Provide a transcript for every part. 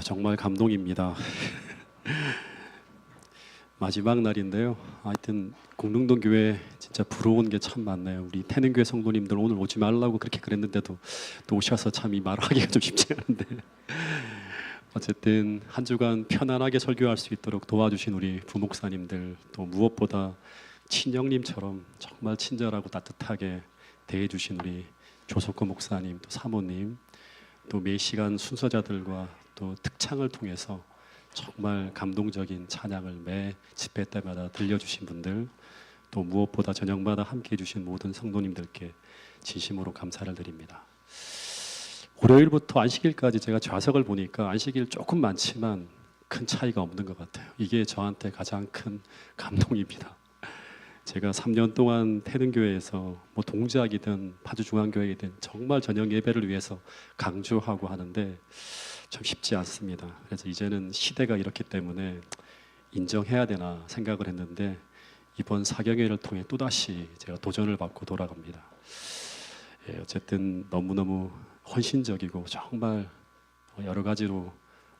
정말 감동입니다. 마지막 날인데요. 하여튼 공릉동 교회 진짜 부러운 게 참 많네요. 우리 태능교회 성도님들 오늘 오지 말라고 그렇게 그랬는데도 또 오셔서 참 이 말하기가 좀 쉽지 않은데 어쨌든 한 주간 편안하게 설교할 수 있도록 도와주신 우리 부목사님들, 또 무엇보다 친형님처럼 정말 친절하고 따뜻하게 대해주신 우리 조석호 목사님, 또 사모님, 또 매 시간 순서자들과 또 특창을 통해서 정말 감동적인 찬양을 매 집회 때마다 들려주신 분들, 또 무엇보다 저녁마다 함께 해주신 모든 성도님들께 진심으로 감사를 드립니다. 월요일부터 안식일까지 제가 좌석을 보니까 안식일 조금 많지만 큰 차이가 없는 것 같아요. 이게 저한테 가장 큰 감동입니다. 제가 3년 동안 태능교회에서 뭐 동작이든 파주중앙교회이든 정말 저녁 예배를 위해서 강조하고 하는데 참 쉽지 않습니다. 그래서 이제는 시대가 이렇기 때문에 인정해야 되나 생각을 했는데 이번 사경회를 통해 또다시 제가 도전을 받고 돌아갑니다. 어쨌든 너무너무 헌신적이고 정말 여러 가지로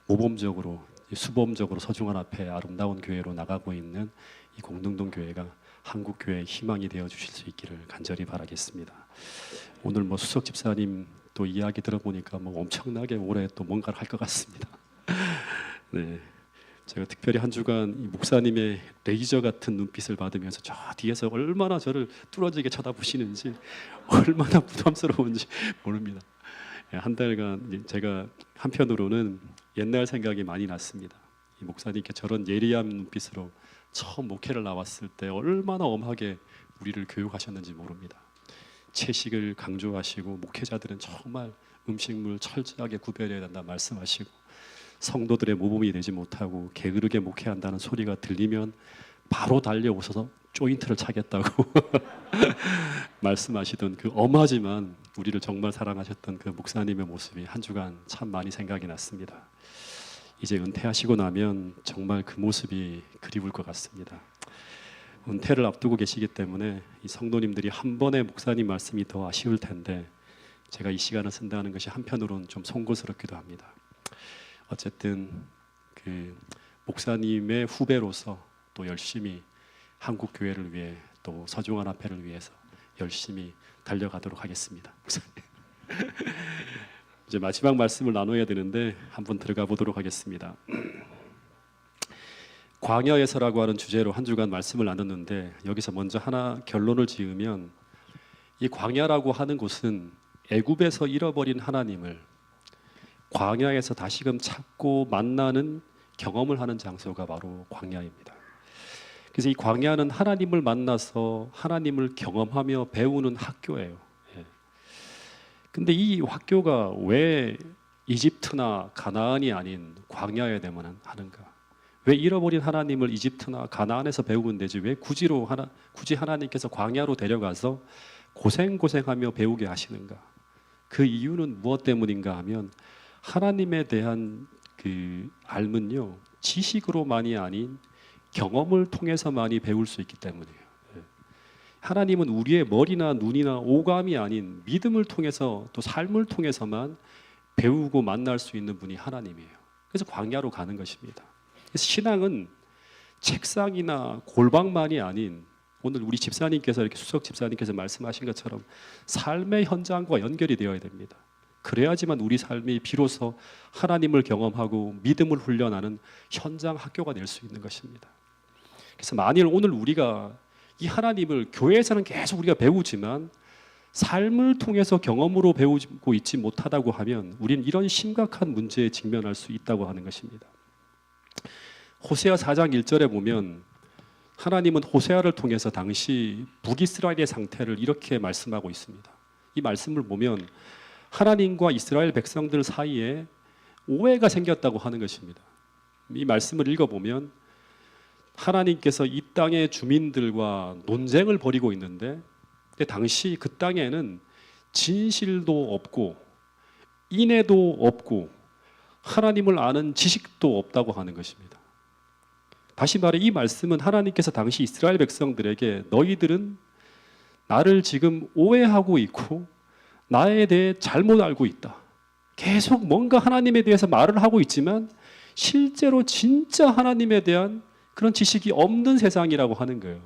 모범적으로 수범적으로 서중한 앞에 아름다운 교회로 나가고 있는 이 공릉동 교회가 한국 교회의 희망이 되어 주실 수 있기를 간절히 바라겠습니다. 오늘 뭐 수석 집사님 또 이야기 들어보니까 뭐 엄청나게 올해 또 뭔가를 할 것 같습니다. 네, 제가 특별히 한 주간 이 목사님의 레이저 같은 눈빛을 받으면서 저 뒤에서 얼마나 저를 뚫어지게 쳐다보시는지 얼마나 부담스러운지 모릅니다. 한 달간 제가 한편으로는 옛날 생각이 많이 났습니다. 이 목사님께 저런 예리한 눈빛으로 처음 목회를 나왔을 때 얼마나 엄하게 우리를 교육하셨는지 모릅니다. 채식을 강조하시고 목회자들은 정말 음식물 철저하게 구별해야 된다 말씀하시고 성도들의 모범이 되지 못하고 게으르게 목회한다는 소리가 들리면 바로 달려오셔서 조인트를 차겠다고 말씀하시던 그 엄하지만 우리를 정말 사랑하셨던 그 목사님의 모습이 한 주간 참 많이 생각이 났습니다. 이제 은퇴하시고 나면 정말 그 모습이 그리울 것 같습니다. 은퇴를 앞두고 계시기 때문에 이 성도님들이 한 번의 목사님 말씀이 더 아쉬울 텐데 제가 이 시간을 쓴다는 것이 한편으로는 좀 송구스럽기도 합니다. 어쨌든 그 목사님의 후배로서 또 열심히 한국 교회를 위해 또 서중한 앞회를 위해서 열심히 달려가도록 하겠습니다. 이제 마지막 말씀을 나눠야 되는데 한번 들어가 보도록 하겠습니다. 광야에서라고 하는 주제로 한 주간 말씀을 나눴는데 여기서 먼저 하나 결론을 지으면 이 광야라고 하는 곳은 애굽에서 잃어버린 하나님을 광야에서 다시금 찾고 만나는 경험을 하는 장소가 바로 광야입니다. 그래서 이 광야는 하나님을 만나서 하나님을 경험하며 배우는 학교예요. 근데 이 학교가 왜 이집트나 가나안이 아닌 광야에 대만 하는가? 왜 잃어버린 하나님을 이집트나 가나안에서 배우면 되지 왜 굳이 하나님께서 광야로 데려가서 고생하며 배우게 하시는가? 그 이유는 무엇 때문인가 하면 하나님에 대한 그 알문요 지식으로만이 아닌 경험을 통해서만이 배울 수 있기 때문이에요. 하나님은 우리의 머리나 눈이나 오감이 아닌 믿음을 통해서 또 삶을 통해서만 배우고 만날 수 있는 분이 하나님이에요. 그래서 광야로 가는 것입니다. 그래서 신앙은 책상이나 골방만이 아닌 오늘 우리 집사님께서 이렇게 수석 집사님께서 말씀하신 것처럼 삶의 현장과 연결이 되어야 됩니다. 그래야지만 우리 삶이 비로소 하나님을 경험하고 믿음을 훈련하는 현장 학교가 될 수 있는 것입니다. 그래서 만일 오늘 우리가 이 하나님을 교회에서는 계속 우리가 배우지만 삶을 통해서 경험으로 배우고 있지 못하다고 하면 우리는 이런 심각한 문제에 직면할 수 있다고 하는 것입니다. 호세아 4장 1절에 보면 하나님은 호세아를 통해서 당시 북이스라엘의 상태를 이렇게 말씀하고 있습니다. 이 말씀을 보면 하나님과 이스라엘 백성들 사이에 오해가 생겼다고 하는 것입니다. 이 말씀을 읽어보면 하나님께서 이 땅의 주민들과 논쟁을 벌이고 있는데 당시 그 땅에는 진실도 없고 인애도 없고 하나님을 아는 지식도 없다고 하는 것입니다. 다시 말해 이 말씀은 하나님께서 당시 이스라엘 백성들에게 너희들은 나를 지금 오해하고 있고 나에 대해 잘못 알고 있다. 계속 뭔가 하나님에 대해서 말을 하고 있지만 실제로 진짜 하나님에 대한 그런 지식이 없는 세상이라고 하는 거예요.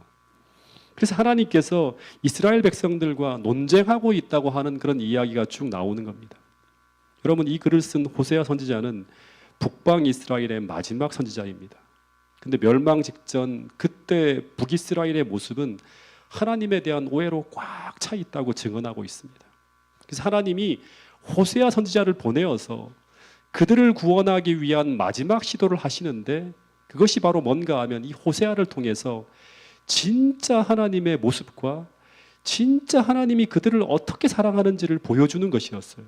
그래서 하나님께서 이스라엘 백성들과 논쟁하고 있다고 하는 그런 이야기가 쭉 나오는 겁니다. 여러분, 이 글을 쓴 호세아 선지자는 북방 이스라엘의 마지막 선지자입니다. 근데 멸망 직전 그때 북이스라엘의 모습은 하나님에 대한 오해로 꽉 차 있다고 증언하고 있습니다. 그래서 하나님이 호세아 선지자를 보내어서 그들을 구원하기 위한 마지막 시도를 하시는데, 그것이 바로 뭔가 하면 이 호세아를 통해서 진짜 하나님의 모습과 진짜 하나님이 그들을 어떻게 사랑하는지를 보여주는 것이었어요.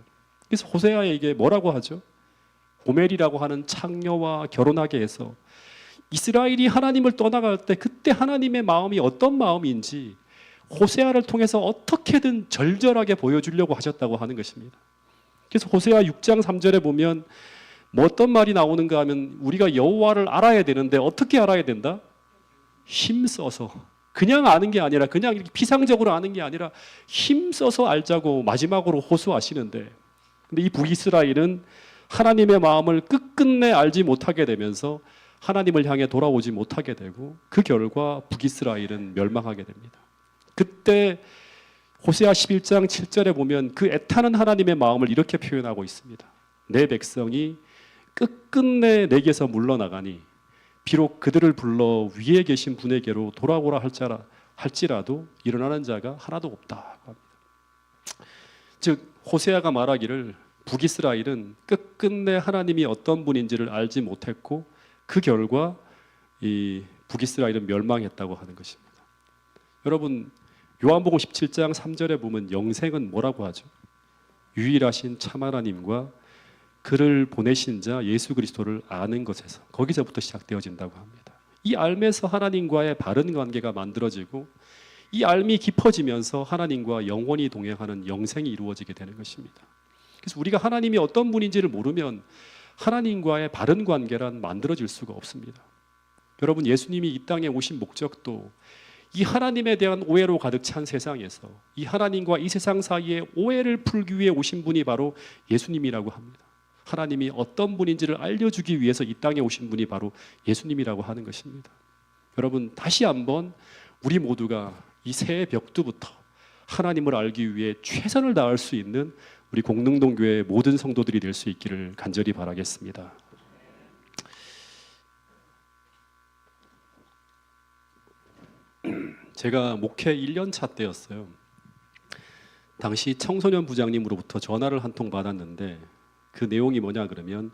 그래서 호세아에게 뭐라고 하죠? 고멜이라고 하는 창녀와 결혼하게 해서 이스라엘이 하나님을 떠나갈 때 그때 하나님의 마음이 어떤 마음인지 호세아를 통해서 어떻게든 절절하게 보여주려고 하셨다고 하는 것입니다. 그래서 호세아 6장 3절에 보면 뭐 어떤 말이 나오는가 하면, 우리가 여호와를 알아야 되는데 어떻게 알아야 된다? 힘써서. 그냥 아는 게 아니라, 그냥 이렇게 피상적으로 아는 게 아니라 힘써서 알자고 마지막으로 호소하시는데, 근데 이 북이스라엘은 하나님의 마음을 끝끝내 알지 못하게 되면서 하나님을 향해 돌아오지 못하게 되고, 그 결과 북이스라엘은 멸망하게 됩니다. 그때 호세아 11장 7절에 보면 그 애타는 하나님의 마음을 이렇게 표현하고 있습니다. 내 백성이 끝끝내 내게서 물러나가니 비록 그들을 불러 위에 계신 분에게로 돌아오라 할지라도 일어나는 자가 하나도 없다. 즉 호세아가 말하기를 북이스라엘은 끝끝내 하나님이 어떤 분인지를 알지 못했고, 그 결과 이 북이스라엘은 멸망했다고 하는 것입니다. 여러분, 요한복음 17장 3절에 보면 영생은 뭐라고 하죠? 유일하신 참 하나님과 그를 보내신 자 예수 그리스도를 아는 것에서, 거기서부터 시작되어진다고 합니다. 이 알면서 하나님과의 바른 관계가 만들어지고, 이 알미 깊어지면서 하나님과 영원히 동행하는 영생이 이루어지게 되는 것입니다. 그래서 우리가 하나님이 어떤 분인지를 모르면 하나님과의 바른 관계란 만들어질 수가 없습니다. 여러분, 예수님이 이 땅에 오신 목적도 이 하나님에 대한 오해로 가득 찬 세상에서 이 하나님과 이 세상 사이에 오해를 풀기 위해 오신 분이 바로 예수님이라고 합니다. 하나님이 어떤 분인지를 알려주기 위해서 이 땅에 오신 분이 바로 예수님이라고 하는 것입니다. 여러분, 다시 한번 우리 모두가 이 새해 벽두부터 하나님을 알기 위해 최선을 다할 수 있는 우리 공릉동교회 모든 성도들이 될 수 있기를 간절히 바라겠습니다. 제가 목회 1년 차 때였어요. 당시 청소년 부장님으로부터 전화를 한 통 받았는데, 그 내용이 뭐냐 그러면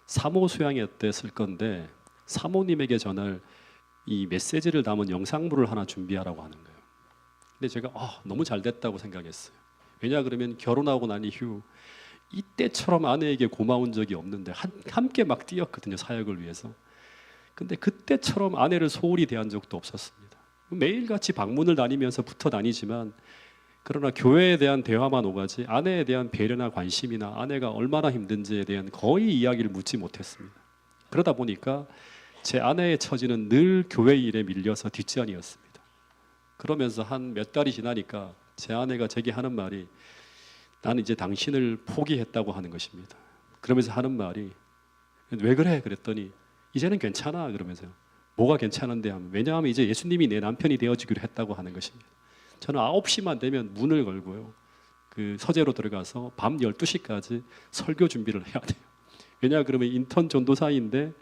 사모 수양회 때 쓸 건데 사모님에게 전할 이 메시지를 담은 영상물을 하나 준비하라고 하는 거예요. 근데 제가 너무 잘 됐다고 생각했어요. 왜냐 그러면 결혼하고 난 이후 이때처럼 아내에게 고마운 적이 없는데 함께 막 뛰었거든요, 사역을 위해서. 근데 그때처럼 아내를 소홀히 대한 적도 없었습니다. 매일같이 방문을 다니면서 붙어 다니지만, 그러나 교회에 대한 대화만 오가지 아내에 대한 배려나 관심이나 아내가 얼마나 힘든지에 대한 거의 이야기를 묻지 못했습니다. 그러다 보니까 제 아내의 처지는 늘 교회 일에 밀려서 뒷전이었습니다. 그러면서 한 몇 달이 지나니까 제 아내가 제게 하는 말이, 나는 이제 당신을 포기했다고 하는 것입니다. 그러면서 하는 말이, 왜 그래? 그랬더니 이제는 괜찮아 그러면서요. 뭐가 괜찮은데 하면, 왜냐하면 이제 예수님이 내 남편이 되어주기로 했다고 하는 것입니다. 저는 9시만 되면 문을 걸고요, 그 서재로 들어가서 밤 12시까지 설교 준비를 해야 돼요. 왜냐 그러면 인턴 전도사인데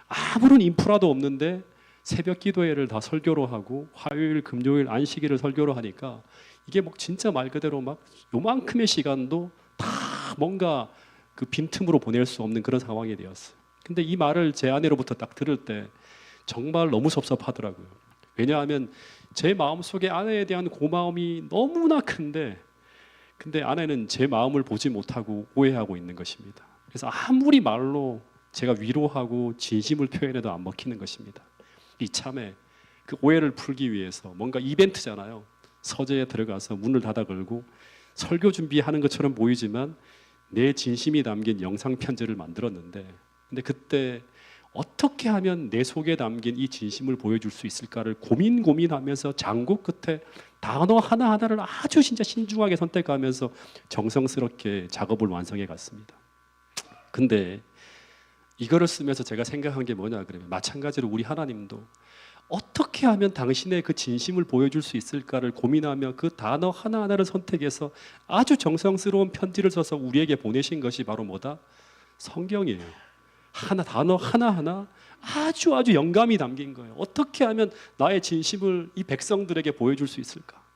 아무런 인프라도 없는데 새벽 기도회를 다 설교로 하고 화요일 금요일 안식일을 설교로 하니까 이게 막 진짜 말 그대로 막 요만큼의 시간도 다 뭔가 그 빈틈으로 보낼 수 없는 그런 상황이 되었어요. 근데 이 말을 제 아내로부터 딱 들을 때 정말 너무 섭섭하더라고요. 왜냐하면 제 마음속에 아내에 대한 고마움이 너무나 큰데, 근데 아내는 제 마음을 보지 못하고 오해하고 있는 것입니다. 그래서 아무리 말로 제가 위로하고 진심을 표현해도 안 먹히는 것입니다. 이참에 그 오해를 풀기 위해서 뭔가 이벤트잖아요. 서재에 들어가서 문을 닫아 걸고 설교 준비하는 것처럼 보이지만 내 진심이 담긴 영상 편지를 만들었는데, 근데 그때 어떻게 하면 내 속에 담긴 이 진심을 보여줄 수 있을까를 고민하면서 장고 끝에 단어 하나하나를 아주 진짜 신중하게 선택하면서 정성스럽게 작업을 완성해 갔습니다. 근데 이거를 쓰면서 제가 생각한 게 뭐냐 그러면 마찬가지로 우리 하나님도 어떻게 하면 당신의 그 진심을 보여줄 수 있을까를 고민하며 그 단어 하나하나를 선택해서 아주 정성스러운 편지를 써서 우리에게 보내신 것이 바로 뭐다? 성경이에요. 단어 하나하나 아주 영감이 담긴 거예요. 어떻게 하면 나의 진심을 이 백성들에게 보여줄 수 있을까?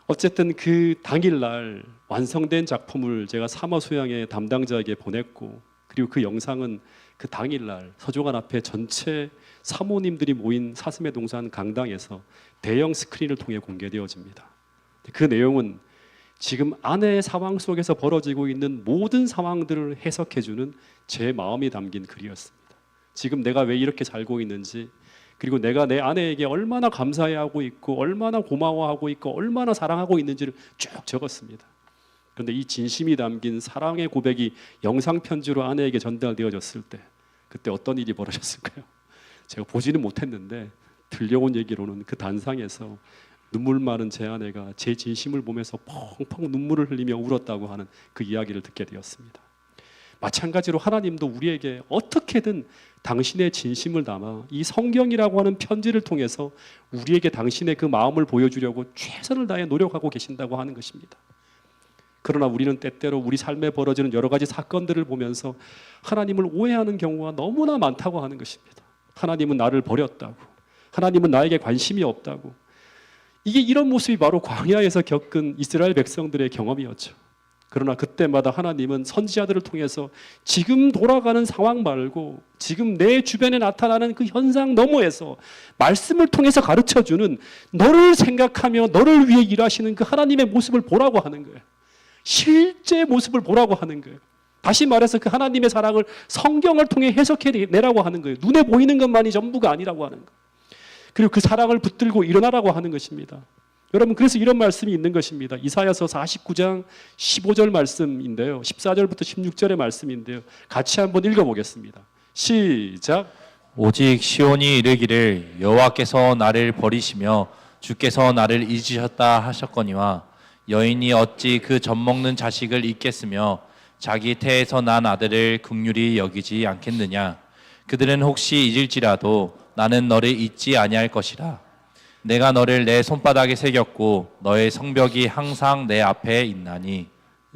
어쨌든 그 당일날 완성된 작품을 제가 사마수양의 담당자에게 보냈고, 그리고 그 영상은 그 당일날 서종관 앞에 전체 사모님들이 모인 사슴의 동산 강당에서 대형 스크린을 통해 공개되어집니다. 그 내용은 지금 아내의 상황 속에서 벌어지고 있는 모든 상황들을 해석해주는 제 마음이 담긴 글이었습니다. 지금 내가 왜 이렇게 살고 있는지, 그리고 내가 내 아내에게 얼마나 감사해하고 있고 얼마나 고마워하고 있고 얼마나 사랑하고 있는지를 쭉 적었습니다. 그런데 이 진심이 담긴 사랑의 고백이 영상 편지로 아내에게 전달되어졌을 때 그때 어떤 일이 벌어졌을까요? 제가 보지는 못했는데 들려온 얘기로는 그 단상에서 눈물 많은 제 아내가 제 진심을 보면서 펑펑 눈물을 흘리며 울었다고 하는 그 이야기를 듣게 되었습니다. 마찬가지로 하나님도 우리에게 어떻게든 당신의 진심을 담아 이 성경이라고 하는 편지를 통해서 우리에게 당신의 그 마음을 보여주려고 최선을 다해 노력하고 계신다고 하는 것입니다. 그러나 우리는 때때로 우리 삶에 벌어지는 여러 가지 사건들을 보면서 하나님을 오해하는 경우가 너무나 많다고 하는 것입니다. 하나님은 나를 버렸다고, 하나님은 나에게 관심이 없다고. 이게 이런 모습이 바로 광야에서 겪은 이스라엘 백성들의 경험이었죠. 그러나 그때마다 하나님은 선지자들을 통해서 지금 돌아가는 상황 말고 지금 내 주변에 나타나는 그 현상 너머에서 말씀을 통해서 가르쳐주는 너를 생각하며 너를 위해 일하시는 그 하나님의 모습을 보라고 하는 거예요. 실제 모습을 보라고 하는 거예요. 다시 말해서 그 하나님의 사랑을 성경을 통해 해석해내라고 하는 거예요. 눈에 보이는 것만이 전부가 아니라고 하는 거예요. 그리고 그 사랑을 붙들고 일어나라고 하는 것입니다. 여러분, 그래서 이런 말씀이 있는 것입니다. 이사야서 49장 15절 말씀인데요, 14절부터 16절의 말씀인데요, 같이 한번 읽어보겠습니다. 시작. 오직 시온이 이르기를 여호와께서 나를 버리시며 주께서 나를 잊으셨다 하셨거니와 여인이 어찌 그 젖먹는 자식을 잊겠으며 자기 태에서 난 아들을 긍휼히 여기지 않겠느냐. 그들은 혹시 잊을지라도 나는 너를 잊지 아니할 것이라. 내가 너를 내 손바닥에 새겼고 너의 성벽이 항상 내 앞에 있나니.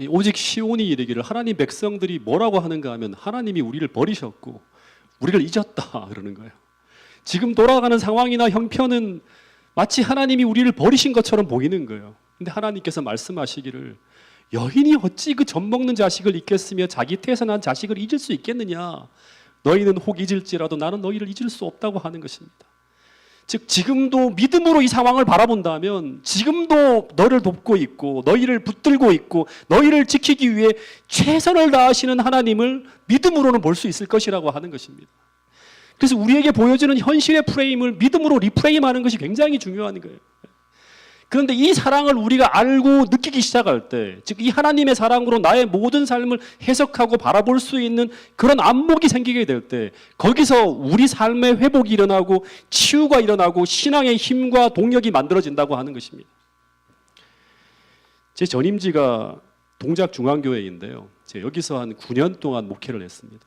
오직 시온이 이르기를, 하나님 백성들이 뭐라고 하는가 하면 하나님이 우리를 버리셨고 우리를 잊었다 그러는 거예요. 지금 돌아가는 상황이나 형편은 마치 하나님이 우리를 버리신 것처럼 보이는 거예요. 근데 하나님께서 말씀하시기를 여인이 어찌 그 젖먹는 자식을 잊겠으며 자기 태에서 난 자식을 잊을 수 있겠느냐. 너희는 혹 잊을지라도 나는 너희를 잊을 수 없다고 하는 것입니다. 즉 지금도 믿음으로 이 상황을 바라본다면 지금도 너를 돕고 있고 너희를 붙들고 있고 너희를 지키기 위해 최선을 다하시는 하나님을 믿음으로는 볼 수 있을 것이라고 하는 것입니다. 그래서 우리에게 보여지는 현실의 프레임을 믿음으로 리프레임하는 것이 굉장히 중요한 거예요. 그런데 이 사랑을 우리가 알고 느끼기 시작할 때, 즉 이 하나님의 사랑으로 나의 모든 삶을 해석하고 바라볼 수 있는 그런 안목이 생기게 될 때, 거기서 우리 삶의 회복이 일어나고 치유가 일어나고 신앙의 힘과 동력이 만들어진다고 하는 것입니다. 제 전임지가 동작중앙교회인데요, 제가 여기서 한 9년 동안 목회를 했습니다.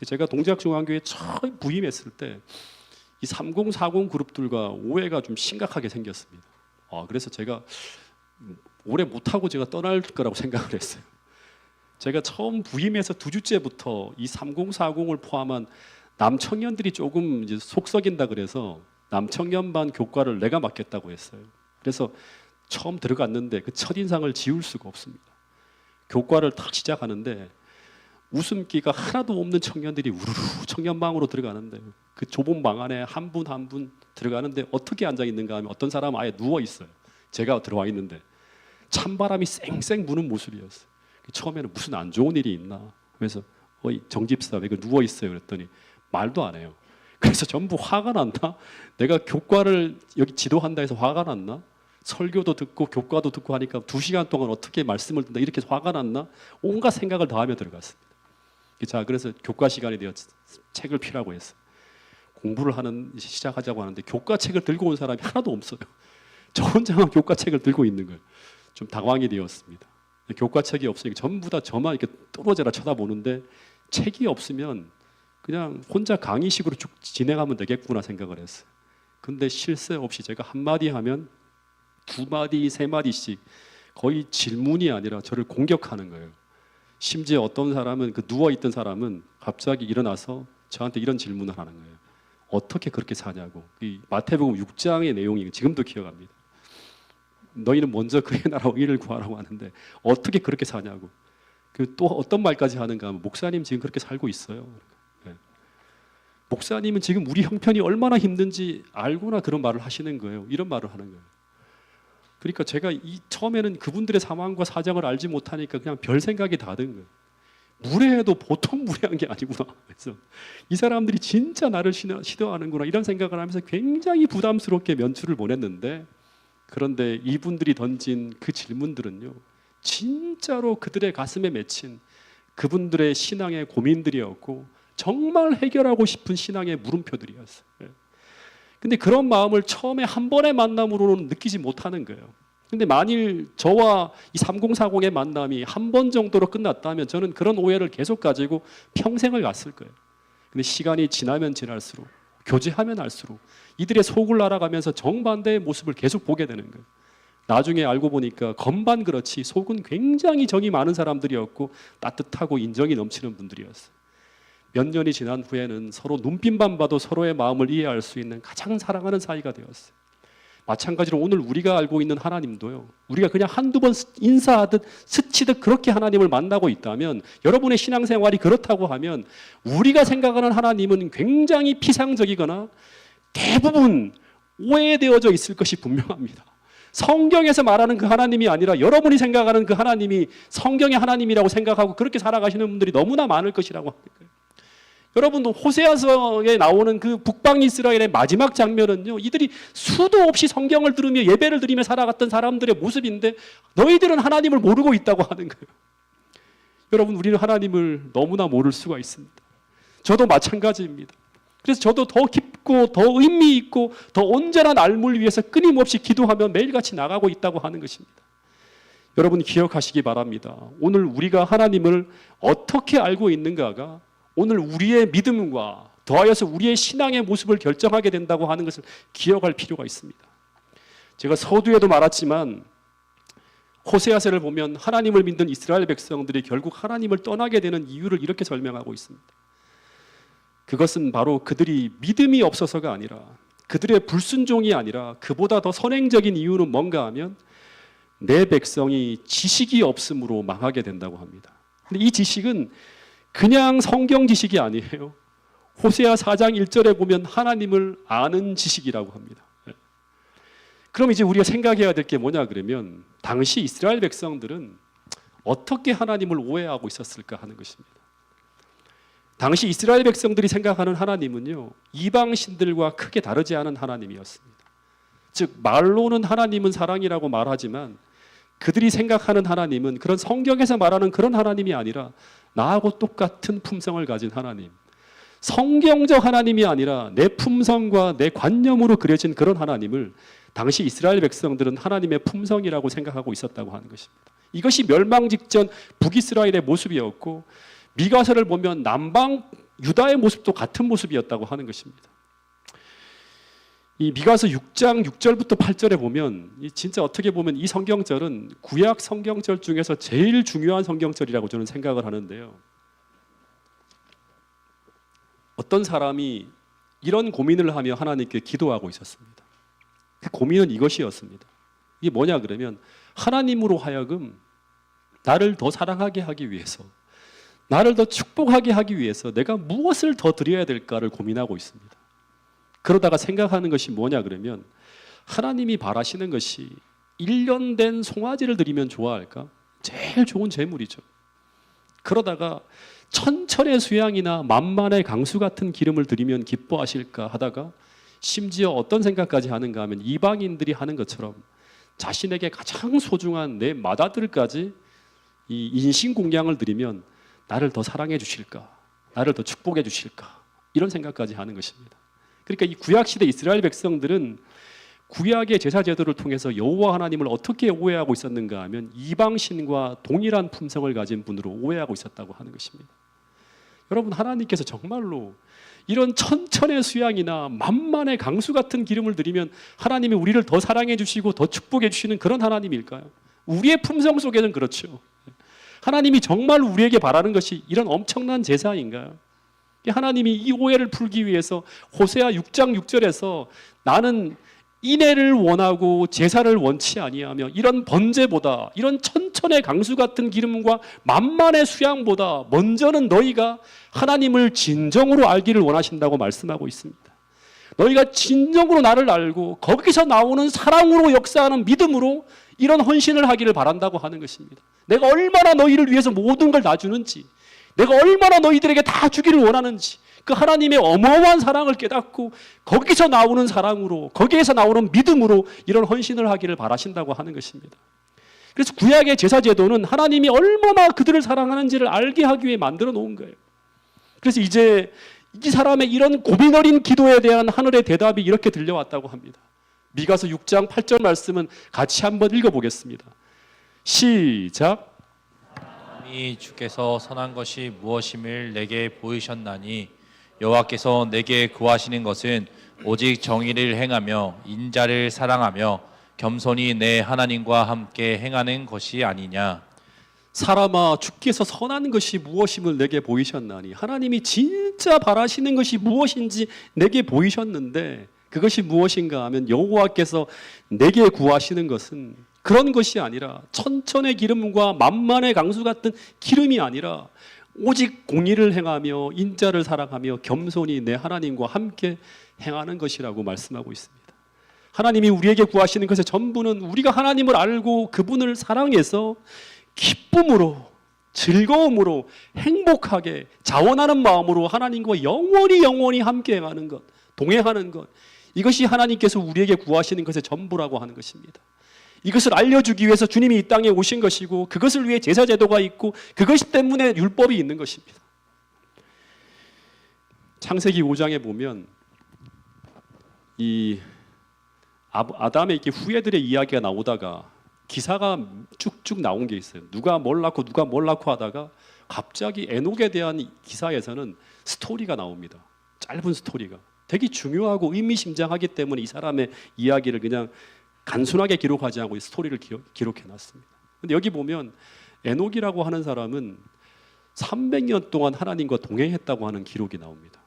제가 동작중앙교회에 처음 부임했을 때 이 3040 그룹들과 오해가 좀 심각하게 생겼습니다. 그래서 제가 오래 못하고 제가 떠날 거라고 생각을 했어요. 제가 처음 부임해서 2주째부터 이 3040을 포함한 남청년들이 조금 이제 속 썩인다 그래서 남청년반 교과를 내가 맡겠다고 했어요. 그래서 처음 들어갔는데 그 첫인상을 지울 수가 없습니다. 교과를 탁 시작하는데 웃음기가 하나도 없는 청년들이 우르르 청년방으로 들어가는데, 그 좁은 방 안에 한 분 한 분 들어가는데 어떻게 앉아 있는가 하면 어떤 사람은 아예 누워 있어요. 제가 들어와 있는데 찬바람이 쌩쌩 부는 모습이었어요. 처음에는 무슨 안 좋은 일이 있나, 그래서 정집사 왜 누워 있어요 그랬더니 말도 안 해요. 그래서 전부 화가 났나, 내가 교과를 여기 지도한다 해서 화가 났나, 설교도 듣고 교과도 듣고 하니까 2시간 동안 어떻게 말씀을 듣는다 이렇게 화가 났나, 온갖 생각을 다 하며 들어갔습니다. 자, 그래서 교과 시간이 되어 책을 피라고 했어요. 공부를 시작하자고 하는데 교과 책을 들고 온 사람이 하나도 없어요. 저 혼자만 교과 책을 들고 있는 거예요. 좀 당황이 되었습니다. 교과책이 없으니까 전부 다 저만 이렇게 떨어져라 쳐다보는데 책이 없으면 그냥 혼자 강의식으로 쭉 진행하면 되겠구나 생각을 했어요. 근데 쉴 새 없이 제가 한마디 하면 두 마디, 세 마디씩 거의 질문이 아니라 저를 공격하는 거예요. 심지어 어떤 사람은 그 누워있던 사람은 갑자기 일어나서 저한테 이런 질문을 하는 거예요. 어떻게 그렇게 사냐고. 이 마태복음 6장의 내용이 지금도 기억합니다. 너희는 먼저 그의 나라와 의를 구하라고 하는데 어떻게 그렇게 사냐고. 그 또 어떤 말까지 하는가 하면 목사님 지금 그렇게 살고 있어요. 네. 목사님은 지금 우리 형편이 얼마나 힘든지 알고나 그런 말을 하시는 거예요. 이런 말을 하는 거예요. 그러니까 제가 처음에는 그분들의 상황과 사정을 알지 못하니까 그냥 별 생각이 다 든 거예요. 무례해도 보통 무례한 게 아니구나. 그래서 이 사람들이 진짜 나를 시도하는구나 이런 생각을 하면서 굉장히 부담스럽게 면추를 보냈는데, 그런데 이분들이 던진 그 질문들은요, 진짜로 그들의 가슴에 맺힌 그분들의 신앙의 고민들이었고 정말 해결하고 싶은 신앙의 물음표들이었어요. 근데 그런 마음을 처음에 한 번의 만남으로는 느끼지 못하는 거예요. 근데 만일 저와 이 3040의 만남이 한 번 정도로 끝났다면 저는 그런 오해를 계속 가지고 평생을 갔을 거예요. 근데 시간이 지나면 지날수록, 교제하면 할수록 이들의 속을 알아가면서 정반대의 모습을 계속 보게 되는 거예요. 나중에 알고 보니까 겉만 그렇지 속은 굉장히 정이 많은 사람들이었고 따뜻하고 인정이 넘치는 분들이었어요. 몇 년이 지난 후에는 서로 눈빛만 봐도 서로의 마음을 이해할 수 있는 가장 사랑하는 사이가 되었어요. 마찬가지로 오늘 우리가 알고 있는 하나님도요, 우리가 그냥 한두 번 인사하듯 스치듯 그렇게 하나님을 만나고 있다면, 여러분의 신앙생활이 그렇다고 하면 우리가 생각하는 하나님은 굉장히 피상적이거나 대부분 오해되어져 있을 것이 분명합니다. 성경에서 말하는 그 하나님이 아니라 여러분이 생각하는 그 하나님이 성경의 하나님이라고 생각하고 그렇게 살아가시는 분들이 너무나 많을 것이라고 하는 거예요. 여러분도 호세아서에 나오는 그 북방 이스라엘의 마지막 장면은요, 이들이 수도 없이 성경을 들으며 예배를 드리며 살아갔던 사람들의 모습인데 너희들은 하나님을 모르고 있다고 하는 거예요. 여러분, 우리는 하나님을 너무나 모를 수가 있습니다. 저도 마찬가지입니다. 그래서 저도 더 깊고 더 의미 있고 더 온전한 삶을 위해서 끊임없이 기도하며 매일같이 나가고 있다고 하는 것입니다. 여러분 기억하시기 바랍니다. 오늘 우리가 하나님을 어떻게 알고 있는가가 오늘 우리의 믿음과 더하여서 우리의 신앙의 모습을 결정하게 된다고 하는 것을 기억할 필요가 있습니다. 제가 서두에도 말했지만 호세아서를 보면 하나님을 믿는 이스라엘 백성들이 결국 하나님을 떠나게 되는 이유를 이렇게 설명하고 있습니다. 그것은 바로 그들이 믿음이 없어서가 아니라, 그들의 불순종이 아니라 그보다 더 선행적인 이유는 뭔가 하면 내 백성이 지식이 없음으로 망하게 된다고 합니다. 근데 이 지식은 그냥 성경 지식이 아니에요. 호세아 4장 1절에 보면 하나님을 아는 지식이라고 합니다. 그럼 이제 우리가 생각해야 될 게 뭐냐 그러면, 당시 이스라엘 백성들은 어떻게 하나님을 오해하고 있었을까 하는 것입니다. 당시 이스라엘 백성들이 생각하는 하나님은요, 이방 신들과 크게 다르지 않은 하나님이었습니다. 즉 말로는 하나님은 사랑이라고 말하지만 그들이 생각하는 하나님은 그런 성경에서 말하는 그런 하나님이 아니라 나하고 똑같은 품성을 가진 하나님, 성경적 하나님이 아니라 내 품성과 내 관념으로 그려진 그런 하나님을 당시 이스라엘 백성들은 하나님의 품성이라고 생각하고 있었다고 하는 것입니다. 이것이 멸망 직전 북이스라엘의 모습이었고, 미가서를 보면 남방 유다의 모습도 같은 모습이었다고 하는 것입니다. 이 미가서 6장 6절부터 8절에 보면 진짜 어떻게 보면 이 성경절은 구약 성경절 중에서 제일 중요한 성경절이라고 저는 생각을 하는데요. 어떤 사람이 이런 고민을 하며 하나님께 기도하고 있었습니다. 그 고민은 이것이었습니다. 이게 뭐냐 그러면, 하나님으로 하여금 나를 더 사랑하게 하기 위해서, 나를 더 축복하게 하기 위해서 내가 무엇을 더 드려야 될까를 고민하고 있습니다. 그러다가 생각하는 것이 뭐냐 그러면, 하나님이 바라시는 것이 1년 된 송아지를 드리면 좋아할까? 제일 좋은 제물이죠. 그러다가 천천의 수양이나 만만의 강수 같은 기름을 드리면 기뻐하실까 하다가 심지어 어떤 생각까지 하는가 하면, 이방인들이 하는 것처럼 자신에게 가장 소중한 내 맏아들까지 이 인신공양을 드리면 나를 더 사랑해 주실까? 나를 더 축복해 주실까? 이런 생각까지 하는 것입니다. 그러니까 이 구약시대 이스라엘 백성들은 구약의 제사 제도를 통해서 여호와 하나님을 어떻게 오해하고 있었는가 하면 이방신과 동일한 품성을 가진 분으로 오해하고 있었다고 하는 것입니다. 여러분, 하나님께서 정말로 이런 천천의 수양이나 만만의 강수 같은 기름을 드리면 하나님이 우리를 더 사랑해 주시고 더 축복해 주시는 그런 하나님일까요? 우리의 품성 속에는 그렇죠. 하나님이 정말 우리에게 바라는 것이 이런 엄청난 제사인가요? 하나님이 이 오해를 풀기 위해서 호세아 6장 6절에서 나는 인애를 원하고 제사를 원치 아니하며 이런 번제보다, 이런 천천의 강수 같은 기름과 만만의 수양보다 먼저는 너희가 하나님을 진정으로 알기를 원하신다고 말씀하고 있습니다. 너희가 진정으로 나를 알고 거기서 나오는 사랑으로 역사하는 믿음으로 이런 헌신을 하기를 바란다고 하는 것입니다. 내가 얼마나 너희를 위해서 모든 걸 다 주는지, 내가 얼마나 너희들에게 다 주기를 원하는지, 그 하나님의 어마어마한 사랑을 깨닫고 거기서 나오는 사랑으로, 거기에서 나오는 믿음으로 이런 헌신을 하기를 바라신다고 하는 것입니다. 그래서 구약의 제사 제도는 하나님이 얼마나 그들을 사랑하는지를 알게 하기 위해 만들어 놓은 거예요. 그래서 이제 이 사람의 이런 고민 어린 기도에 대한 하늘의 대답이 이렇게 들려왔다고 합니다. 미가서 6장 8절 말씀은 같이 한번 읽어보겠습니다. 시작. 이 주께서 선한 것이 무엇임을 내게 보이셨나니 여호와께서 내게 구하시는 것은 오직 정의를 행하며 인자를 사랑하며 겸손히 내 하나님과 함께 행하는 것이 아니냐. 사람아, 주께서 선한 것이 무엇임을 내게 보이셨나니, 하나님이 진짜 바라시는 것이 무엇인지 내게 보이셨는데 그것이 무엇인가 하면 여호와께서 내게 구하시는 것은 그런 것이 아니라 천천의 기름과 만만의 강수 같은 기름이 아니라 오직 공의를 행하며 인자를 사랑하며 겸손히 내 하나님과 함께 행하는 것이라고 말씀하고 있습니다. 하나님이 우리에게 구하시는 것의 전부는 우리가 하나님을 알고 그분을 사랑해서 기쁨으로, 즐거움으로, 행복하게 자원하는 마음으로 하나님과 영원히 함께 행하는 것, 동행하는 것, 이것이 하나님께서 우리에게 구하시는 것의 전부라고 하는 것입니다. 이것을 알려주기 위해서 주님이 이 땅에 오신 것이고 그것을 위해 제사제도가 있고 그것 때문에 율법이 있는 것입니다. 창세기 5장에 보면 이 아담의 후예들의 이야기가 나오다가 기사가 쭉쭉 나온 게 있어요. 누가 뭘 낳고 하다가 갑자기 에녹에 대한 기사에서는 스토리가 나옵니다. 짧은 스토리가 되게 중요하고 의미심장하기 때문에 이 사람의 이야기를 그냥 단순하게 기록하지 않고 스토리를 기록해 놨습니다. 근데 여기 보면 에녹이라고 하는 사람은 300년 동안 하나님과 동행했다고 하는 기록이 나옵니다.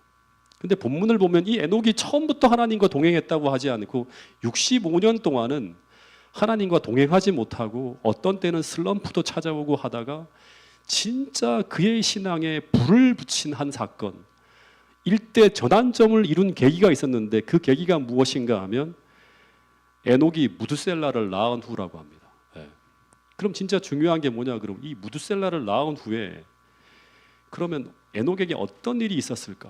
근데 본문을 보면 이 에녹이 처음부터 하나님과 동행했다고 하지 않고 65년 동안은 하나님과 동행하지 못하고 어떤 때는 슬럼프도 찾아오고 하다가 진짜 그의 신앙에 불을 붙인 한 사건, 일대 전환점을 이룬 계기가 있었는데 그 계기가 무엇인가 하면 에녹이 무드셀라를 낳은 후라고 합니다. 그럼 진짜 중요한 게 뭐냐? 그럼 이 무드셀라를 낳은 후에 그러면 에녹에게 어떤 일이 있었을까?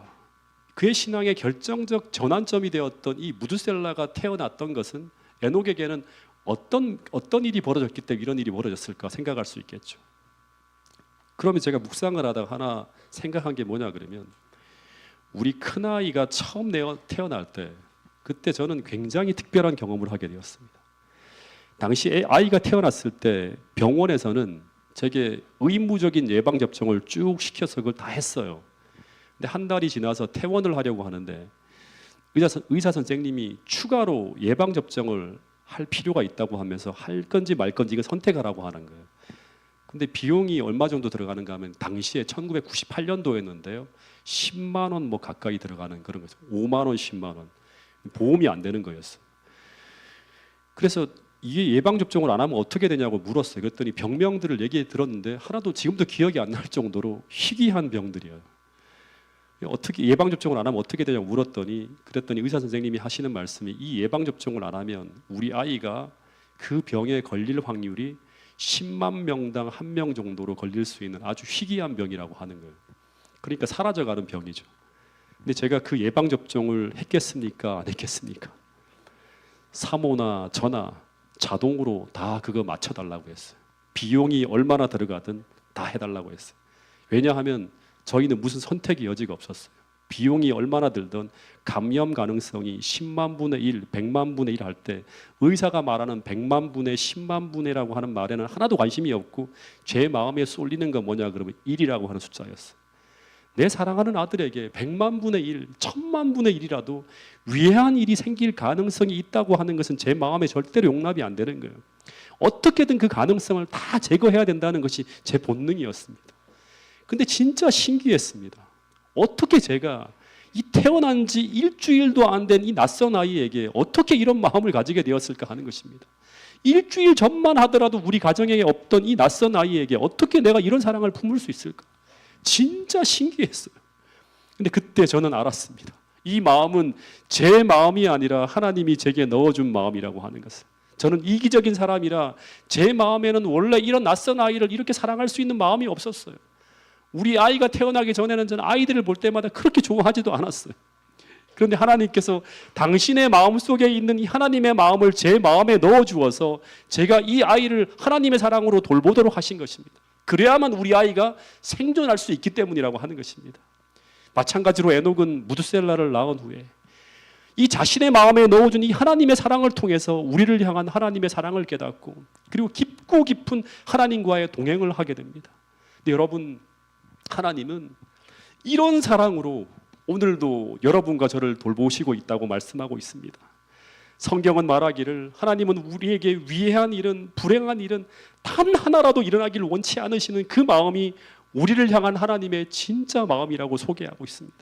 그의 신앙의 결정적 전환점이 되었던 이 무드셀라가 태어났던 것은 에녹에게는 어떤 일이 벌어졌기 때문에 이런 일이 벌어졌을까 생각할 수 있겠죠. 그러면 제가 묵상을 하다가 하나 생각한 게 뭐냐 그러면 우리 큰아이가 처음 태어날 때 그때 저는 굉장히 특별한 경험을 하게 되었습니다. 당시 아이가 태어났을 때 병원에서는 제게 의무적인 예방접종을 쭉 시켜서 그걸 다 했어요. 근데 한 달이 지나서 퇴원을 하려고 하는데 의사 선생님이 추가로 예방접종을 할 필요가 있다고 하면서 할 건지 말 건지 이거 선택하라고 하는 거예요. 근데 비용이 얼마 정도 들어가는가 하면 당시에 1998년도였는데요. 10만 원 뭐 가까이 들어가는 그런 거죠. 5만 원, 10만 원. 보험이 안 되는 거였어요. 그래서 이게 예방접종을 안 하면 어떻게 되냐고 물었어요. 그랬더니 병명들을 얘기 들었는데 하나도 지금도 기억이 안 날 정도로 희귀한 병들이에요. 어떻게 예방접종을 안 하면 어떻게 되냐고 물었더니 그랬더니 의사 선생님이 하시는 말씀이 이 예방접종을 안 하면 우리 아이가 그 병에 걸릴 확률이 10만 명당 1명 정도로 걸릴 수 있는 아주 희귀한 병이라고 하는 거예요. 그러니까 사라져가는 병이죠. 근데 제가 그 예방접종을 했겠습니까? 안 했겠습니까? 사모나 저나 자동으로 다 그거 맞춰달라고 했어요. 비용이 얼마나 들어가든 다 해달라고 했어요. 왜냐하면 저희는 무슨 선택의 여지가 없었어요. 비용이 얼마나 들든 감염 가능성이 10만 분의 1, 100만 분의 1 할 때 의사가 말하는 100만 분의 10만 분의라고 하는 말에는 하나도 관심이 없고 제 마음에 쏠리는 건 뭐냐 그러면 1이라고 하는 숫자였어요. 내 사랑하는 아들에게 100만 분의 1, 1000만 분의 1이라도 위해한 일이 생길 가능성이 있다고 하는 것은 제 마음에 절대로 용납이 안 되는 거예요. 어떻게든 그 가능성을 다 제거해야 된다는 것이 제 본능이었습니다. 근데 진짜 신기했습니다. 어떻게 제가 이 태어난 지 일주일도 안 된 이 낯선 아이에게 어떻게 이런 마음을 가지게 되었을까 하는 것입니다. 일주일 전만 하더라도 우리 가정에 없던 이 낯선 아이에게 어떻게 내가 이런 사랑을 품을 수 있을까? 진짜 신기했어요. 근데 그때 저는 알았습니다. 이 마음은 제 마음이 아니라 하나님이 제게 넣어준 마음이라고 하는 것을. 저는 이기적인 사람이라 제 마음에는 원래 이런 낯선 아이를 이렇게 사랑할 수 있는 마음이 없었어요. 우리 아이가 태어나기 전에는 저는 아이들을 볼 때마다 그렇게 좋아하지도 않았어요. 그런데 하나님께서 당신의 마음속에 있는 이 하나님의 마음을 제 마음에 넣어주어서 제가 이 아이를 하나님의 사랑으로 돌보도록 하신 것입니다. 그래야만 우리 아이가 생존할 수 있기 때문이라고 하는 것입니다. 마찬가지로 에녹은 무드셀라를 낳은 후에 이 자신의 마음에 넣어준 이 하나님의 사랑을 통해서 우리를 향한 하나님의 사랑을 깨닫고 그리고 깊고 깊은 하나님과의 동행을 하게 됩니다. 근데 여러분, 하나님은 이런 사랑으로 오늘도 여러분과 저를 돌보시고 있다고 말씀하고 있습니다. 성경은 말하기를 하나님은 우리에게 위해한 일은 불행한 일은 단 하나라도 일어나기를 원치 않으시는 그 마음이 우리를 향한 하나님의 진짜 마음이라고 소개하고 있습니다.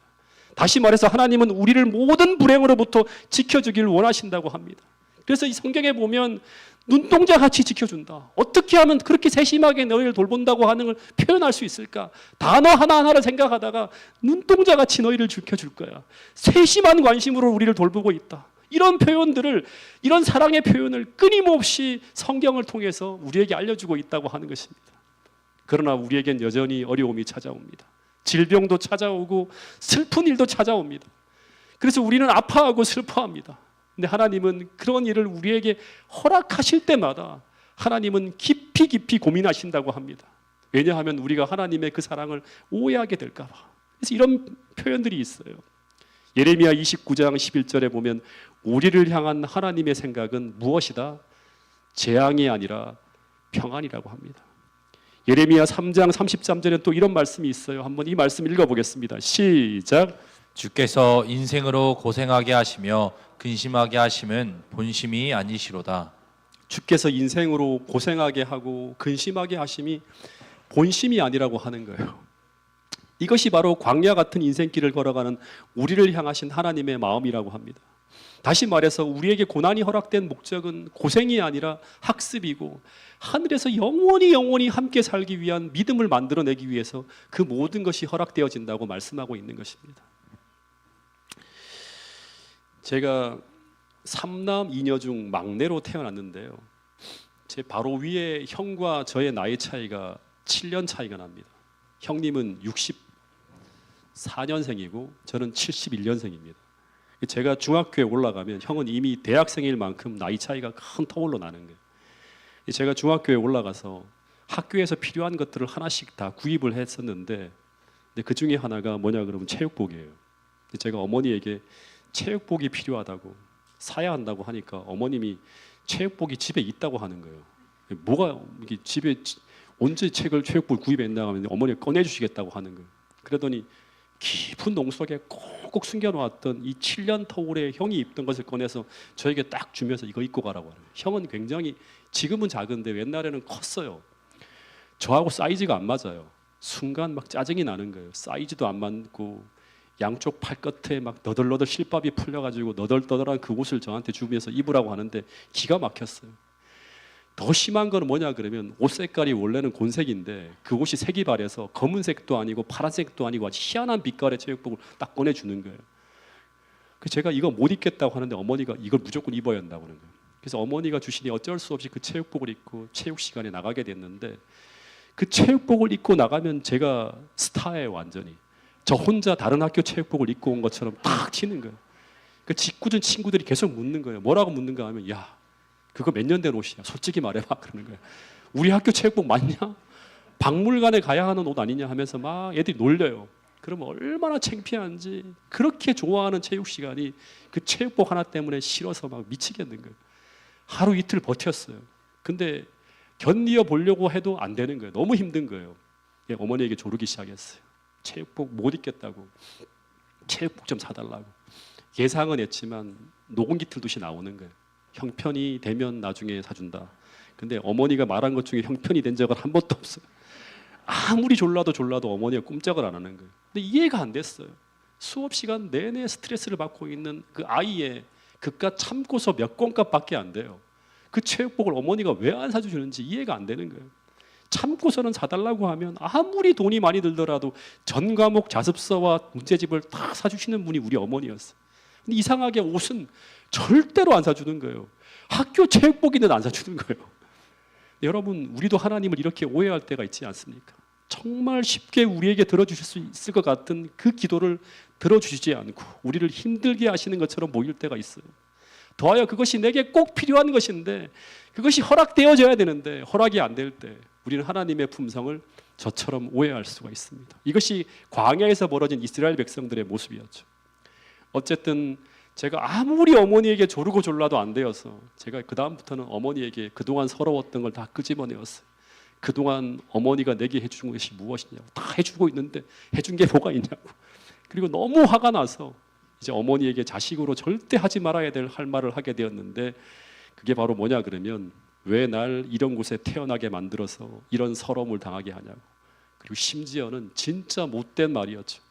다시 말해서 하나님은 우리를 모든 불행으로부터 지켜주기를 원하신다고 합니다. 그래서 이 성경에 보면 눈동자같이 지켜준다. 어떻게 하면 그렇게 세심하게 너희를 돌본다고 하는 걸 표현할 수 있을까? 단어 하나하나를 생각하다가 눈동자같이 너희를 지켜줄 거야. 세심한 관심으로 우리를 돌보고 있다. 이런 표현들을, 이런 사랑의 표현을 끊임없이 성경을 통해서 우리에게 알려주고 있다고 하는 것입니다. 그러나 우리에겐 여전히 어려움이 찾아옵니다. 질병도 찾아오고 슬픈 일도 찾아옵니다. 그래서 우리는 아파하고 슬퍼합니다. 근데 하나님은 그런 일을 우리에게 허락하실 때마다 하나님은 깊이 깊이 고민하신다고 합니다. 왜냐하면 우리가 하나님의 그 사랑을 오해하게 될까 봐. 그래서 이런 표현들이 있어요. 예레미야 29장 11절에 보면 우리를 향한 하나님의 생각은 무엇이다? 재앙이 아니라 평안이라고 합니다. 예레미야 3장 33절에 또 이런 말씀이 있어요. 한번 이 말씀 읽어보겠습니다. 시작. 주께서 인생으로 고생하게 하시며 근심하게 하심은 본심이 아니시로다. 주께서 인생으로 고생하게 하고 근심하게 하심이 본심이 아니라고 하는 거예요. 이것이 바로 광야 같은 인생길을 걸어가는 우리를 향하신 하나님의 마음이라고 합니다. 다시 말해서 우리에게 고난이 허락된 목적은 고생이 아니라 학습이고 하늘에서 영원히 함께 살기 위한 믿음을 만들어내기 위해서 그 모든 것이 허락되어진다고 말씀하고 있는 것입니다. 제가 3남 2녀 중 막내로 태어났는데요. 제 바로 위에 형과 저의 나이 차이가 7년 차이가 납니다. 형님은 64년생이고 저는 71년생입니다. 제가 중학교에 올라가면 형은 이미 대학생일 만큼 나이 차이가 큰 터울로 나는 거예요. 제가 중학교에 올라가서 학교에서 필요한 것들을 하나씩 다 구입을 했었는데 그 중에 하나가 뭐냐 그러면 체육복이에요. 제가 어머니에게 체육복이 필요하다고 사야 한다고 하니까 어머님이 체육복이 집에 있다고 하는 거예요. 뭐가 이게 집에 언제 체육복을 구입했나 하면 어머니가 꺼내주시겠다고 하는 거예요. 그러더니 깊은 농 속에 꼭꼭 숨겨놓았던 이 7년 터울에 형이 입던 것을 꺼내서 저에게 딱 주면서 이거 입고 가라고 하는 거예요. 형은 굉장히 지금은 작은데 옛날에는 컸어요. 저하고 사이즈가 안 맞아요. 순간 막 짜증이 나는 거예요. 사이즈도 안 맞고 양쪽 팔끝에 막 너덜너덜 실밥이 풀려가지고 너덜너덜한 그 옷을 저한테 주면서 입으라고 하는데 기가 막혔어요. 더 심한 건 뭐냐 그러면 옷 색깔이 원래는 곤색인데 그 옷이 색이 바래서 검은색도 아니고 파란색도 아니고 아주 희한한 빛깔의 체육복을 딱 꺼내주는 거예요. 그래서 제가 이거 못 입겠다고 하는데 어머니가 이걸 무조건 입어야 한다고 하는 거예요. 그래서 어머니가 주시니 어쩔 수 없이 그 체육복을 입고 체육 시간에 나가게 됐는데 그 체육복을 입고 나가면 제가 스타예요. 완전히 저 혼자 다른 학교 체육복을 입고 온 것처럼 탁 튀는 거예요. 그 직구준 친구들이 계속 묻는 거예요. 뭐라고 묻는가 하면 야 그거 몇 년 된 옷이야. 솔직히 말해봐 그러는 거예요. 우리 학교 체육복 맞냐? 박물관에 가야 하는 옷 아니냐 하면서 막 애들이 놀려요. 그러면 얼마나 창피한지. 그렇게 좋아하는 체육 시간이 그 체육복 하나 때문에 싫어서 막 미치겠는 거예요. 하루 이틀 버텼어요. 근데 견디어 보려고 해도 안 되는 거예요. 너무 힘든 거예요. 어머니에게 조르기 시작했어요. 체육복 못 입겠다고, 체육복 좀 사달라고. 예상은 했지만 녹음기 틀듯이 나오는 거예요. 형편이 되면 나중에 사준다. 근데 어머니가 말한 것 중에 형편이 된 적은 한 번도 없어요. 아무리 졸라도 어머니가 꼼짝을 안 하는 거예요. 근데 이해가 안 됐어요. 수업 시간 내내 스트레스를 받고 있는 그 아이의 그깟 참고서 몇 권값밖에 안 돼요. 그 체육복을 어머니가 왜 안 사주시는지 이해가 안 되는 거예요. 참고서는 사달라고 하면 아무리 돈이 많이 들더라도 전 과목 자습서와 문제집을 다 사주시는 분이 우리 어머니였어요. 근데 이상하게 옷은 절대로 안 사주는 거예요. 학교 체육복인데도 안 사주는 거예요. 여러분, 우리도 하나님을 이렇게 오해할 때가 있지 않습니까? 정말 쉽게 우리에게 들어주실 수 있을 것 같은 그 기도를 들어주시지 않고 우리를 힘들게 하시는 것처럼 보일 때가 있어요. 더하여 그것이 내게 꼭 필요한 것인데, 그것이 허락되어져야 되는데 허락이 안 될 때 우리는 하나님의 품성을 저처럼 오해할 수가 있습니다. 이것이 광야에서 벌어진 이스라엘 백성들의 모습이었죠. 어쨌든 제가 아무리 어머니에게 조르고 졸라도 안 되어서 제가 그 다음부터는 어머니에게 그동안 서러웠던 걸 다 끄집어내었어요. 그동안 어머니가 내게 해준 것이 무엇이냐고, 다 해주고 있는데 해준 게 뭐가 있냐고. 그리고 너무 화가 나서 이제 어머니에게 자식으로 절대 하지 말아야 될 할 말을 하게 되었는데, 그게 바로 뭐냐 그러면, 왜 날 이런 곳에 태어나게 만들어서 이런 서러움을 당하게 하냐고. 그리고 심지어는 진짜 못된 말이었죠.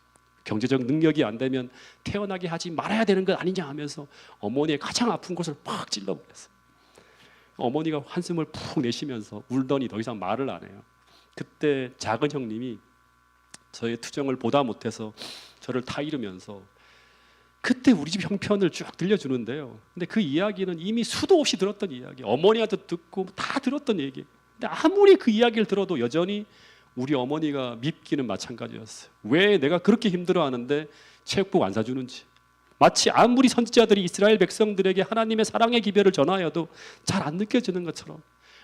경제적 능력이 안 되면 태어나게 하지 말아야 되는 것 아니냐 하면서 어머니의 가장 아픈 곳을 팍 찔러버렸어요. 어머니가 한숨을 푹 내쉬면서 울더니 더 이상 말을 안 해요. 그때 작은 형님이 저의 투정을 보다 못해서 저를 타이르면서 그때 우리 집 형편을 쭉 들려주는데요. 근데 그 이야기는 이미 수도 없이 들었던 이야기, 어머니한테 듣고 다 들었던 얘기. 근데 아무리 그 이야기를 들어도 여전히 우리 어머니가 밉기는 마찬가지였어요. 왜 내가 그렇게 힘들어하는데 체육복 안 사주는지. 마치 아무리 선지자들이 이스라엘 백성들에게 하나님의 사랑의 기별을 전하여도 잘 안 느껴지는 것처럼,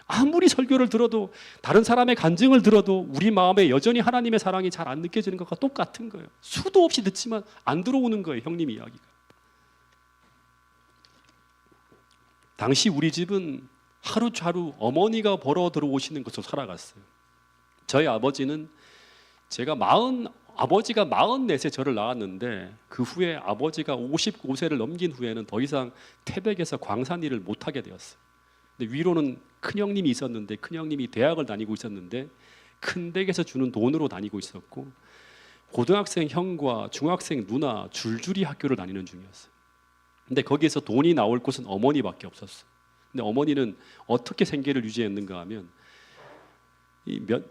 아무리 설교를 들어도, 다른 사람의 간증을 들어도 우리 마음에 여전히 하나님의 사랑이 잘 안 느껴지는 것과 똑같은 거예요. 수도 없이 듣지만 안 들어오는 거예요, 형님 이야기가. 당시 우리 집은 하루하루 어머니가 벌어 들어오시는 것으로 살아갔어요. 저희 아버지는 아버지가 44세 저를 낳았는데, 그 후에 아버지가 55세를 넘긴 후에는 더 이상 태백에서 광산 일을 못하게 되었어요. 근데 위로는 큰형님이 있었는데, 큰형님이 대학을 다니고 있었는데 큰 댁에서 주는 돈으로 다니고 있었고, 고등학생 형과 중학생 누나 줄줄이 학교를 다니는 중이었어요. 근데 거기에서 돈이 나올 곳은 어머니밖에 없었어요. 근데 어머니는 어떻게 생계를 유지했는가 하면,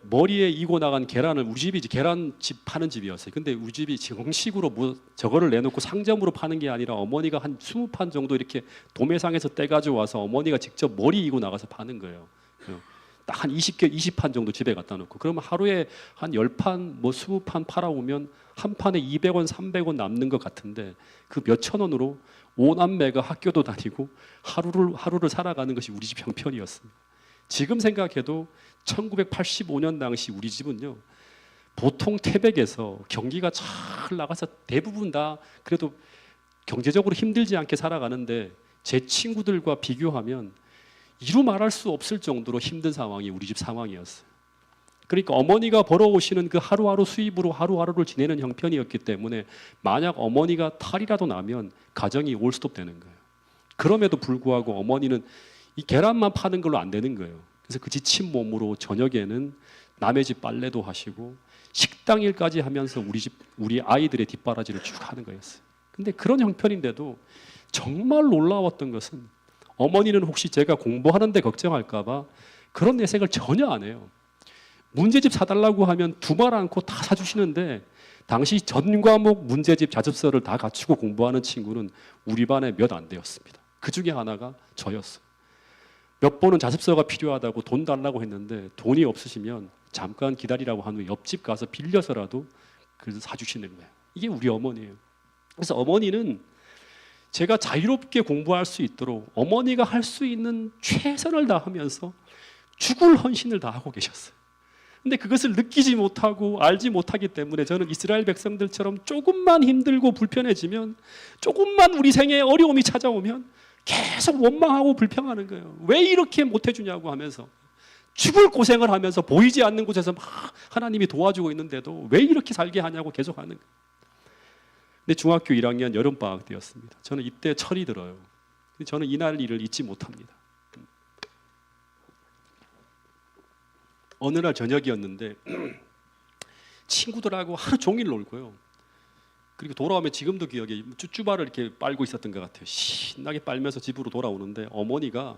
머리에 이고 나간 계란을, 우리 집이 계란집 파는 집이었어요. 근데 우리 집이 정식으로 뭐 저거를 내놓고 상점으로 파는 게 아니라 어머니가 한 20판 정도 이렇게 도매상에서 떼가지고 와서 어머니가 직접 머리 이고 나가서 파는 거예요. 딱 한 20판 정도 집에 갖다 놓고, 그러면 하루에 한 10판 뭐 20판 팔아오면 한 판에 200원 300원 남는 것 같은데, 그 몇천 원으로 5남매가 학교도 다니고 하루를 살아가는 것이 우리 집 형편이었습니다. 지금 생각해도 1985년 당시 우리 집은요, 보통 태백에서 경기가 잘 나가서 대부분 다 그래도 경제적으로 힘들지 않게 살아가는데, 제 친구들과 비교하면 이루 말할 수 없을 정도로 힘든 상황이 우리 집 상황이었어요. 그러니까 어머니가 벌어오시는 그 하루하루 수입으로 하루하루를 지내는 형편이었기 때문에, 만약 어머니가 탈이라도 나면 가정이 올스톱 되는 거예요. 그럼에도 불구하고 어머니는 이 계란만 파는 걸로 안 되는 거예요. 그래서 그 지친 몸으로 저녁에는 남의 집 빨래도 하시고 식당 일까지 하면서 우리 아이들의 뒷바라지를 쭉 하는 거였어요. 근데 그런 형편인데도 정말 놀라웠던 것은, 어머니는 혹시 제가 공부하는데 걱정할까 봐 그런 내색을 전혀 안 해요. 문제집 사달라고 하면 두말 않고 다 사주시는데, 당시 전 과목 문제집 자습서를 다 갖추고 공부하는 친구는 우리 반에 몇 안 되었습니다. 그 중에 하나가 저였어요. 몇 번은 자습서가 필요하다고 돈 달라고 했는데, 돈이 없으시면 잠깐 기다리라고 한 후에 옆집 가서 빌려서라도 그래서 사주시는 거예요. 이게 우리 어머니예요. 그래서 어머니는 제가 자유롭게 공부할 수 있도록 어머니가 할 수 있는 최선을 다하면서 죽을 헌신을 다하고 계셨어요. 근데 그것을 느끼지 못하고 알지 못하기 때문에 저는 이스라엘 백성들처럼 조금만 힘들고 불편해지면, 조금만 우리 생애에 어려움이 찾아오면 계속 원망하고 불평하는 거예요. 왜 이렇게 못해주냐고 하면서, 죽을 고생을 하면서 보이지 않는 곳에서 막 하나님이 도와주고 있는데도 왜 이렇게 살게 하냐고 계속 하는 거예요. 근데 중학교 1학년 여름방학 때였습니다. 저는 이때 철이 들어요. 저는 이날 일을 잊지 못합니다. 어느 날 저녁이었는데 친구들하고 하루 종일 놀고요. 그리고 돌아오면 지금도 기억에 쭈쭈바를 이렇게 빨고 있었던 것 같아요. 신나게 빨면서 집으로 돌아오는데 어머니가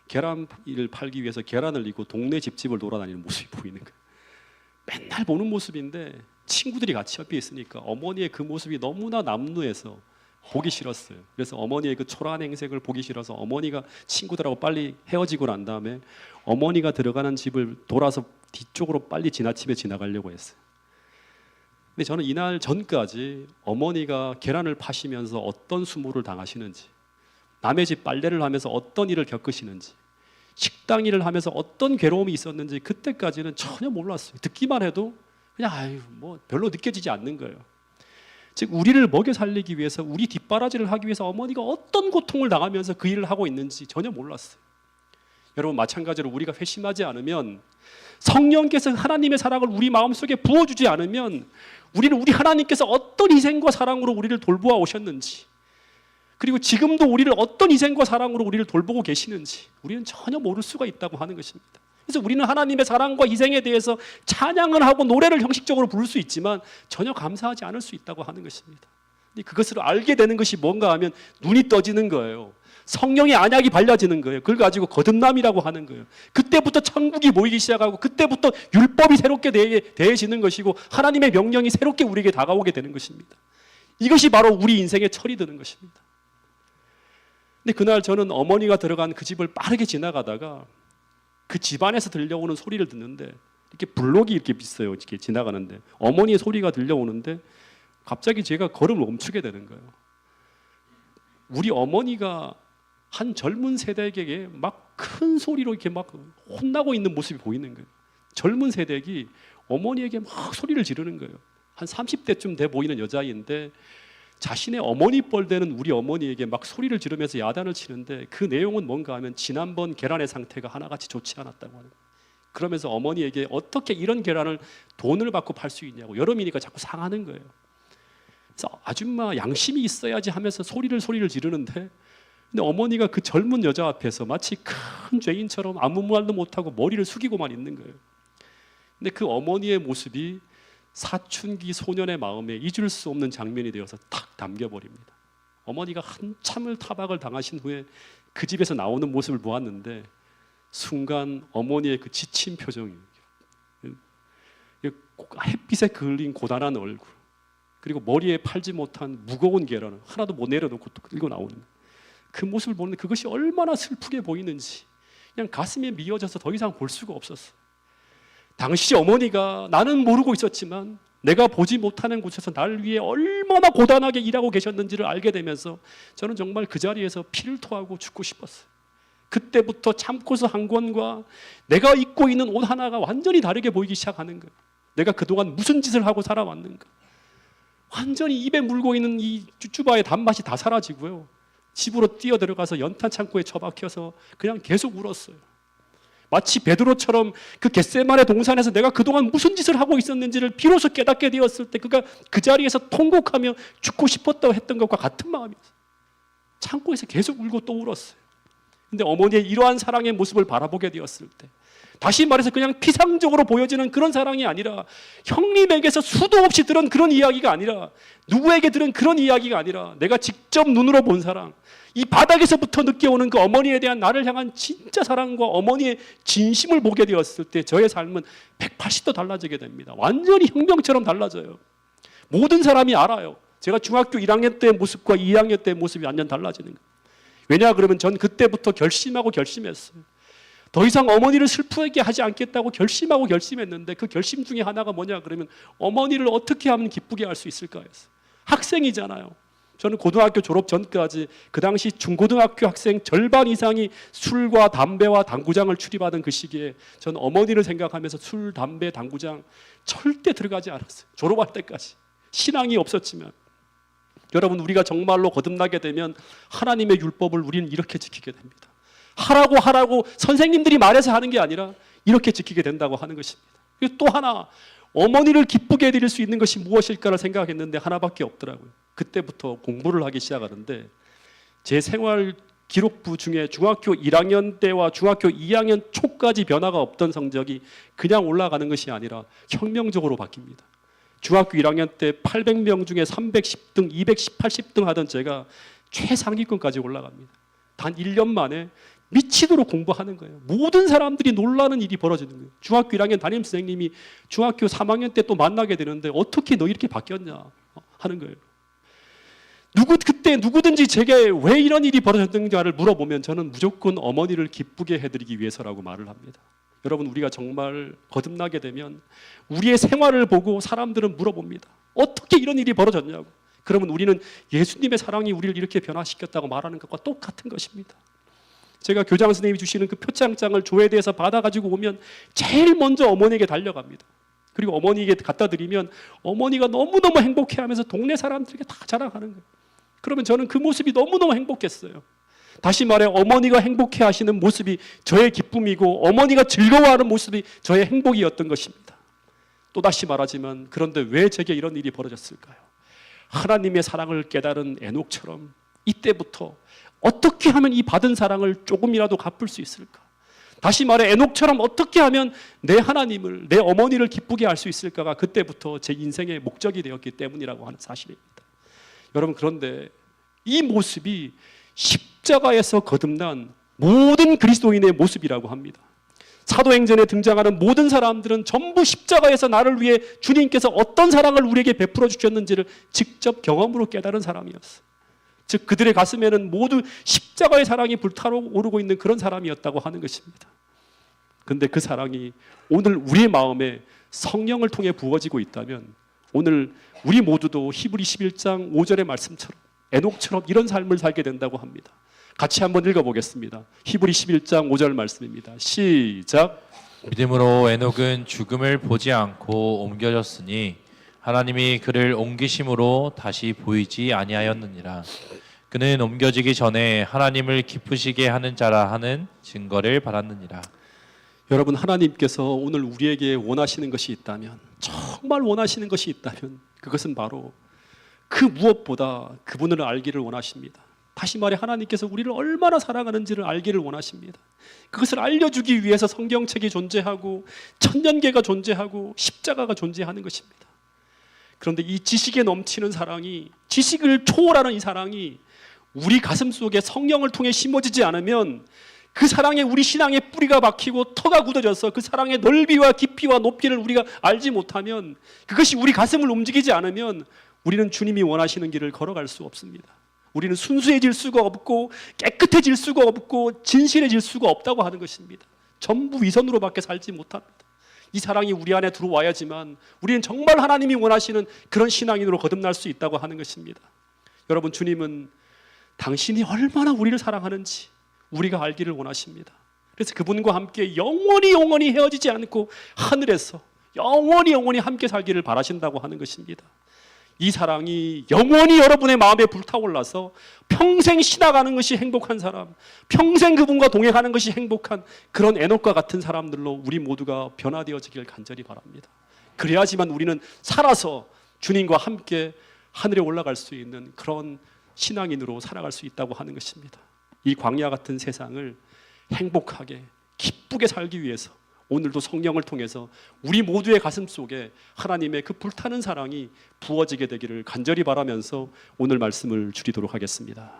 계란을 팔기 위해서 계란을 이고 동네 집집을 돌아다니는 모습이 보이는 거예요. 맨날 보는 모습인데 친구들이 같이 옆에 있으니까 어머니의 그 모습이 너무나 남루해서 보기 싫었어요. 그래서 어머니의 그 초라한 행색을 보기 싫어서 어머니가 친구들하고 빨리 헤어지고 난 다음에 어머니가 들어가는 집을 돌아서 뒤쪽으로 빨리 집에 지나가려고 했어요. 근데 저는 이날 전까지 어머니가 계란을 파시면서 어떤 수모를 당하시는지, 남의 집 빨래를 하면서 어떤 일을 겪으시는지, 식당 일을 하면서 어떤 괴로움이 있었는지 그때까지는 전혀 몰랐어요. 듣기만 해도 그냥 뭐 별로 느껴지지 않는 거예요. 즉 우리를 먹여 살리기 위해서, 우리 뒷바라지를 하기 위해서 어머니가 어떤 고통을 당하면서 그 일을 하고 있는지 전혀 몰랐어요. 여러분, 마찬가지로 우리가 회심하지 않으면, 성령께서 하나님의 사랑을 우리 마음속에 부어주지 않으면 우리 하나님께서 어떤 희생과 사랑으로 우리를 돌보아 오셨는지, 그리고 지금도 우리를 어떤 희생과 사랑으로 우리를 돌보고 계시는지 우리는 전혀 모를 수가 있다고 하는 것입니다. 그래서 우리는 하나님의 사랑과 희생에 대해서 찬양을 하고 노래를 형식적으로 부를 수 있지만 전혀 감사하지 않을 수 있다고 하는 것입니다. 근데 그것을 알게 되는 것이 뭔가 하면 눈이 떠지는 거예요. 성령의 안약이 발려지는 거예요. 그걸 가지고 거듭남이라고 하는 거예요. 그때부터 천국이 모이기 시작하고, 그때부터 율법이 새롭게 대해지는 것이고, 하나님의 명령이 새롭게 우리에게 다가오게 되는 것입니다. 이것이 바로 우리 인생의 철이 드는 것입니다. 근데 그날 저는 어머니가 들어간 그 집을 빠르게 지나가다가 그 집안에서 들려오는 소리를 듣는데, 이렇게 블록이 이렇게 있어요. 이렇게 지나가는데 어머니의 소리가 들려오는데 갑자기 제가 걸음을 멈추게 되는 거예요. 우리 어머니가 한 젊은 세대에게 막 큰 소리로 이렇게 막 혼나고 있는 모습이 보이는 거예요. 젊은 세대기 어머니에게 막 소리를 지르는 거예요. 한 30대쯤 돼 보이는 여자인데 자신의 어머니 뻘 되는 우리 어머니에게 막 소리를 지르면서 야단을 치는데, 그 내용은 뭔가 하면 지난번 계란의 상태가 하나같이 좋지 않았다고 하는 거예요. 그러면서 어머니에게 어떻게 이런 계란을 돈을 받고 팔 수 있냐고, 여름이니까 자꾸 상하는 거예요. 그래서 아줌마 양심이 있어야지 하면서 소리를 지르는데, 근데 어머니가 그 젊은 여자 앞에서 마치 큰 죄인처럼 아무 말도 못하고 머리를 숙이고만 있는 거예요. 근데 그 어머니의 모습이 사춘기 소년의 마음에 잊을 수 없는 장면이 되어서 탁 담겨버립니다. 어머니가 한참을 타박을 당하신 후에 그 집에서 나오는 모습을 보았는데, 순간 어머니의 그 지친 표정이, 햇빛에 그을린 고단한 얼굴, 그리고 머리에 팔지 못한 무거운 계란을 하나도 못 내려놓고 또 들고 나오는 그 모습을 보는데, 그것이 얼마나 슬프게 보이는지 그냥 가슴에 미어져서 더 이상 볼 수가 없었어요. 당시 어머니가 나는 모르고 있었지만 내가 보지 못하는 곳에서 날 위해 얼마나 고단하게 일하고 계셨는지를 알게 되면서 저는 정말 그 자리에서 피를 토하고 죽고 싶었어요. 그때부터 참고서 한 권과 내가 입고 있는 옷 하나가 완전히 다르게 보이기 시작하는 거예요. 내가 그동안 무슨 짓을 하고 살아왔는가. 완전히 입에 물고 있는 이 쭈쭈바의 단맛이 다 사라지고요. 집으로 뛰어 들어가서 연탄 창고에 처박혀서 그냥 계속 울었어요. 마치 베드로처럼 그 겟세마네 동산에서 내가 그동안 무슨 짓을 하고 있었는지를 비로소 깨닫게 되었을 때 그가 그 자리에서 통곡하며 죽고 싶었다고 했던 것과 같은 마음이었어요. 창고에서 계속 울고 또 울었어요. 근데 어머니의 이러한 사랑의 모습을 바라보게 되었을 때, 다시 말해서 그냥 피상적으로 보여지는 그런 사랑이 아니라, 형님에게서 수도 없이 들은 그런 이야기가 아니라, 누구에게 들은 그런 이야기가 아니라, 내가 직접 눈으로 본 사랑, 이 바닥에서부터 느껴오는 그 어머니에 대한 나를 향한 진짜 사랑과 어머니의 진심을 보게 되었을 때 저의 삶은 180도 달라지게 됩니다. 완전히 혁명처럼 달라져요. 모든 사람이 알아요. 제가 중학교 1학년 때의 모습과 2학년 때의 모습이 완전 달라지는 거예요. 왜냐 그러면 전 그때부터 결심했어요. 더 이상 어머니를 슬프게 하지 않겠다고 결심했는데, 그 결심 중에 하나가 뭐냐 그러면 어머니를 어떻게 하면 기쁘게 할 수 있을까 했어요. 학생이잖아요. 저는 고등학교 졸업 전까지 그 당시 중고등학교 학생 절반 이상이 술과 담배와 당구장을 출입하던 그 시기에 전 어머니를 생각하면서 술, 담배, 당구장 절대 들어가지 않았어요. 졸업할 때까지. 신앙이 없었지만. 여러분, 우리가 정말로 거듭나게 되면 하나님의 율법을 우리는 이렇게 지키게 됩니다. 하라고 선생님들이 말해서 하는 게 아니라 이렇게 지키게 된다고 하는 것입니다. 그리고 또 하나, 어머니를 기쁘게 해드릴 수 있는 것이 무엇일까를 생각했는데 하나밖에 없더라고요. 그때부터 공부를 하기 시작하는데 제 생활 기록부 중에 중학교 1학년 때와 중학교 2학년 초까지 변화가 없던 성적이 그냥 올라가는 것이 아니라 혁명적으로 바뀝니다. 중학교 1학년 때 800명 중에 310등, 280등 하던 제가 최상위권까지 올라갑니다. 단 1년 만에 미치도록 공부하는 거예요. 모든 사람들이 놀라는 일이 벌어지는 거예요. 중학교 1학년 담임 선생님이 중학교 3학년 때 또 만나게 되는데 어떻게 너 이렇게 바뀌었냐 하는 거예요. 그때 누구든지 제게 왜 이런 일이 벌어졌는가를 물어보면 저는 무조건 어머니를 기쁘게 해드리기 위해서라고 말을 합니다. 여러분, 우리가 정말 거듭나게 되면 우리의 생활을 보고 사람들은 물어봅니다. 어떻게 이런 일이 벌어졌냐고. 그러면 우리는 예수님의 사랑이 우리를 이렇게 변화시켰다고 말하는 것과 똑같은 것입니다. 제가 교장 선생님이 주시는 그 표창장을 교회대에서 받아가지고 오면 제일 먼저 어머니에게 달려갑니다. 그리고 어머니에게 갖다 드리면 어머니가 너무너무 행복해하면서 동네 사람들에게 다 자랑하는 거예요. 그러면 저는 그 모습이 너무너무 행복했어요. 다시 말해, 어머니가 행복해하시는 모습이 저의 기쁨이고 어머니가 즐거워하는 모습이 저의 행복이었던 것입니다. 또다시 말하지만, 그런데 왜 제게 이런 일이 벌어졌을까요? 하나님의 사랑을 깨달은 에녹처럼 이때부터 어떻게 하면 이 받은 사랑을 조금이라도 갚을 수 있을까? 다시 말해, 에녹처럼 어떻게 하면 내 하나님을, 내 어머니를 기쁘게 할 수 있을까가 그때부터 제 인생의 목적이 되었기 때문이라고 하는 사실입니다. 여러분, 그런데 이 모습이 십자가에서 거듭난 모든 그리스도인의 모습이라고 합니다. 사도행전에 등장하는 모든 사람들은 전부 십자가에서 나를 위해 주님께서 어떤 사랑을 우리에게 베풀어 주셨는지를 직접 경험으로 깨달은 사람이었어요. 즉, 그들의 가슴에는 모두 십자가의 사랑이 불타오르고 있는 그런 사람이었다고 하는 것입니다. 그런데 그 사랑이 오늘 우리의 마음에 성령을 통해 부어지고 있다면 오늘 우리 모두도 히브리 11장 5절의 말씀처럼 에녹처럼 이런 삶을 살게 된다고 합니다. 같이 한번 읽어보겠습니다. 히브리 11장 5절 말씀입니다. 시작. 믿음으로 에녹은 죽음을 보지 않고 옮겨졌으니 하나님이 그를 옮기심으로 다시 보이지 아니하였느니라. 그는 옮겨지기 전에 하나님을 기쁘시게 하는 자라 하는 증거를 받았느니라. 여러분, 하나님께서 오늘 우리에게 원하시는 것이 있다면, 정말 원하시는 것이 있다면 그것은 바로 그 무엇보다 그분을 알기를 원하십니다. 다시 말해, 하나님께서 우리를 얼마나 사랑하는지를 알기를 원하십니다. 그것을 알려주기 위해서 성경책이 존재하고 천년계가 존재하고 십자가가 존재하는 것입니다. 그런데 이 지식에 넘치는 사랑이, 지식을 초월하는 이 사랑이 우리 가슴 속에 성령을 통해 심어지지 않으면 그 사랑에 우리 신앙의 뿌리가 박히고 터가 굳어져서 그 사랑의 넓이와 깊이와 높이를 우리가 알지 못하면, 그것이 우리 가슴을 움직이지 않으면 우리는 주님이 원하시는 길을 걸어갈 수 없습니다. 우리는 순수해질 수가 없고 깨끗해질 수가 없고 진실해질 수가 없다고 하는 것입니다. 전부 위선으로밖에 살지 못합니다. 이 사랑이 우리 안에 들어와야지만 우리는 정말 하나님이 원하시는 그런 신앙인으로 거듭날 수 있다고 하는 것입니다. 여러분, 주님은 당신이 얼마나 우리를 사랑하는지 우리가 알기를 원하십니다. 그래서 그분과 함께 영원히 헤어지지 않고 하늘에서 영원히 함께 살기를 바라신다고 하는 것입니다. 이 사랑이 영원히 여러분의 마음에 불타올라서 평생 신나가는 것이 행복한 사람, 평생 그분과 동행하는 것이 행복한 그런 에녹과 같은 사람들로 우리 모두가 변화되어지길 간절히 바랍니다. 그래야지만 우리는 살아서 주님과 함께 하늘에 올라갈 수 있는 그런 신앙인으로 살아갈 수 있다고 하는 것입니다. 이 광야 같은 세상을 행복하게 기쁘게 살기 위해서 오늘도 성령을 통해서 우리 모두의 가슴 속에 하나님의 그 불타는 사랑이 부어지게 되기를 간절히 바라면서 오늘 말씀을 줄이도록 하겠습니다.